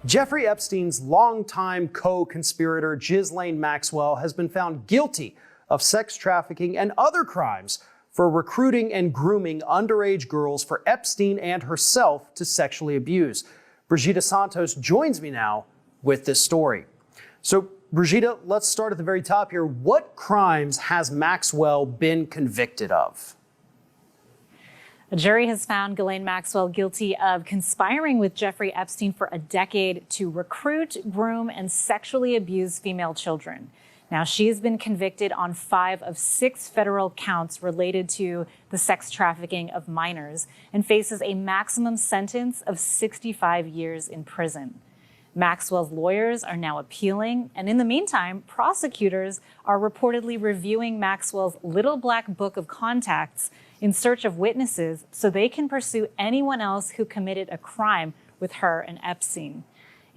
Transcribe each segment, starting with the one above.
Jeffrey Epstein's longtime co-conspirator Ghislaine Maxwell has been found guilty of sex trafficking and other crimes for recruiting and grooming underage girls for Epstein and herself to sexually abuse. Brigida Santos joins me now with this story. So, Brigida, let's start at the very top here. What crimes has Maxwell been convicted of? A jury has found Ghislaine Maxwell guilty of conspiring with Jeffrey Epstein for a decade to recruit, groom, and sexually abuse female children. Now, she has been convicted on 5 of 6 federal counts related to the sex trafficking of minors and faces a maximum sentence of 65 years in prison. Maxwell's lawyers are now appealing, and in the meantime, prosecutors are reportedly reviewing Maxwell's little black book of contacts in search of witnesses so they can pursue anyone else who committed a crime with her and Epstein.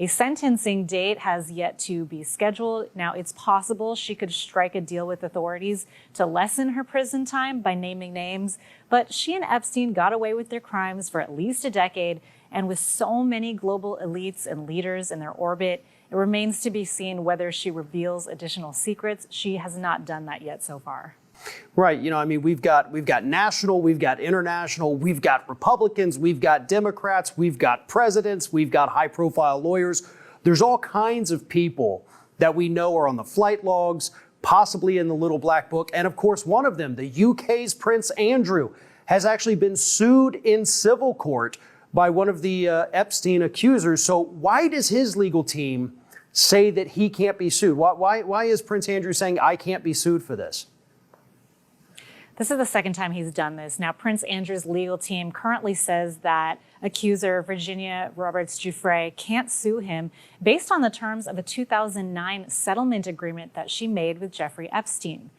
A sentencing date has yet to be scheduled. Now, it's possible she could strike a deal with authorities to lessen her prison time by naming names, but she and Epstein got away with their crimes for at least a decade, and with so many global elites and leaders in their orbit, it remains to be seen whether she reveals additional secrets. She has not done that yet so far. Right. We've got national, we've got international, we've got Republicans, we've got Democrats, we've got presidents, we've got high profile lawyers. There's all kinds of people that we know are on the flight logs, possibly in the little black book. And of course, one of them, the UK's Prince Andrew, has actually been sued in civil court by one of the Epstein accusers. So why does his legal team say that he can't be sued? Why is Prince Andrew saying, I can't be sued for this? This is the second time he's done this. Now, Prince Andrew's legal team currently says that accuser Virginia Roberts Giuffre can't sue him based on the terms of a 2009 settlement agreement that she made with Jeffrey Epstein.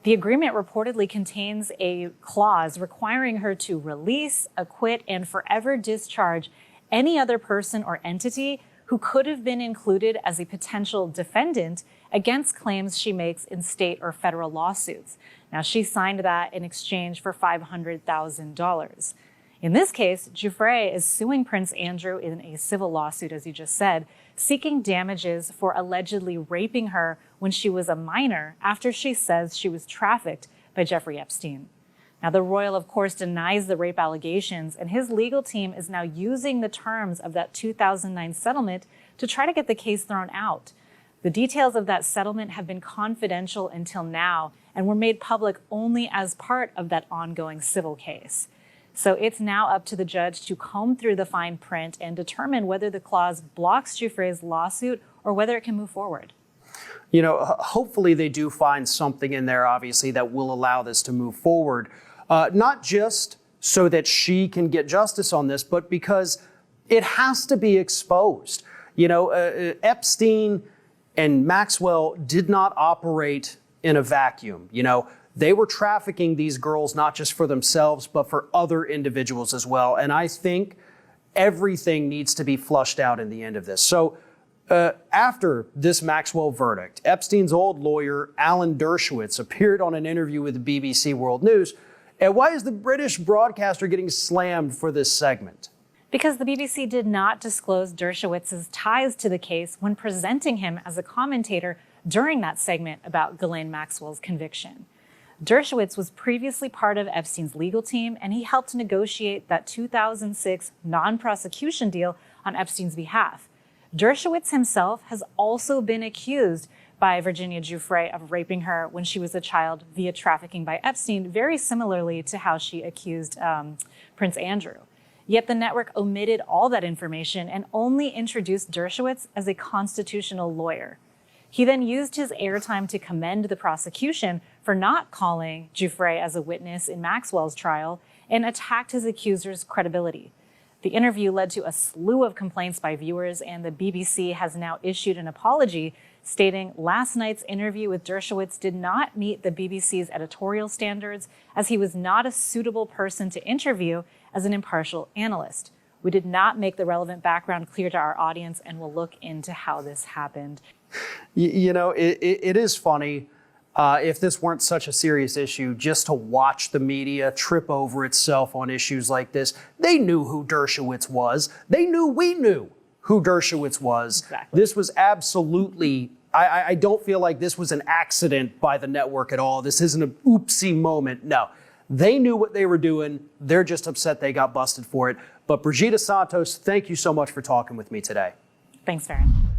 The agreement reportedly contains a clause requiring her to release, acquit, and forever discharge any other person or entity who could have been included as a potential defendant against claims she makes in state or federal lawsuits. Now, she signed that in exchange for $500,000. In this case, Giuffre is suing Prince Andrew in a civil lawsuit, as you just said, seeking damages for allegedly raping her when she was a minor after she says she was trafficked by Jeffrey Epstein. Now, the royal, of course, denies the rape allegations, and his legal team is now using the terms of that 2009 settlement to try to get the case thrown out. The details of that settlement have been confidential until now and were made public only as part of that ongoing civil case. So it's now up to the judge to comb through the fine print and determine whether the clause blocks Giuffre's lawsuit or whether it can move forward. Hopefully they do find something in there, obviously, that will allow this to move forward. Not just so that she can get justice on this, but because it has to be exposed. Epstein and Maxwell did not operate in a vacuum. They were trafficking these girls not just for themselves, but for other individuals as well. And I think everything needs to be flushed out in the end of this. So after this Maxwell verdict, Epstein's old lawyer, Alan Dershowitz, appeared on an interview with the BBC World News. And why is the British broadcaster getting slammed for this segment? Because the BBC did not disclose Dershowitz's ties to the case when presenting him as a commentator during that segment about Ghislaine Maxwell's conviction. Dershowitz was previously part of Epstein's legal team, and he helped negotiate that 2006 non-prosecution deal on Epstein's behalf. Dershowitz himself has also been accused by Virginia Giuffre of raping her when she was a child via trafficking by Epstein, very similarly to how she accused Prince Andrew. Yet the network omitted all that information and only introduced Dershowitz as a constitutional lawyer. He then used his airtime to commend the prosecution for not calling Giuffre as a witness in Maxwell's trial and attacked his accuser's credibility. The interview led to a slew of complaints by viewers, and the BBC has now issued an apology stating last night's interview with Dershowitz did not meet the BBC's editorial standards as he was not a suitable person to interview as an impartial analyst. We did not make the relevant background clear to our audience and will look into how this happened. It is funny, if this weren't such a serious issue, just to watch the media trip over itself on issues like this. They knew who Dershowitz was. They knew we knew who Dershowitz was. Exactly. This was absolutely, I don't feel like this was an accident by the network at all. This isn't an oopsie moment. No, they knew what they were doing. They're just upset they got busted for it. But Brigida Santos, thank you so much for talking with me today. Thanks, Farron.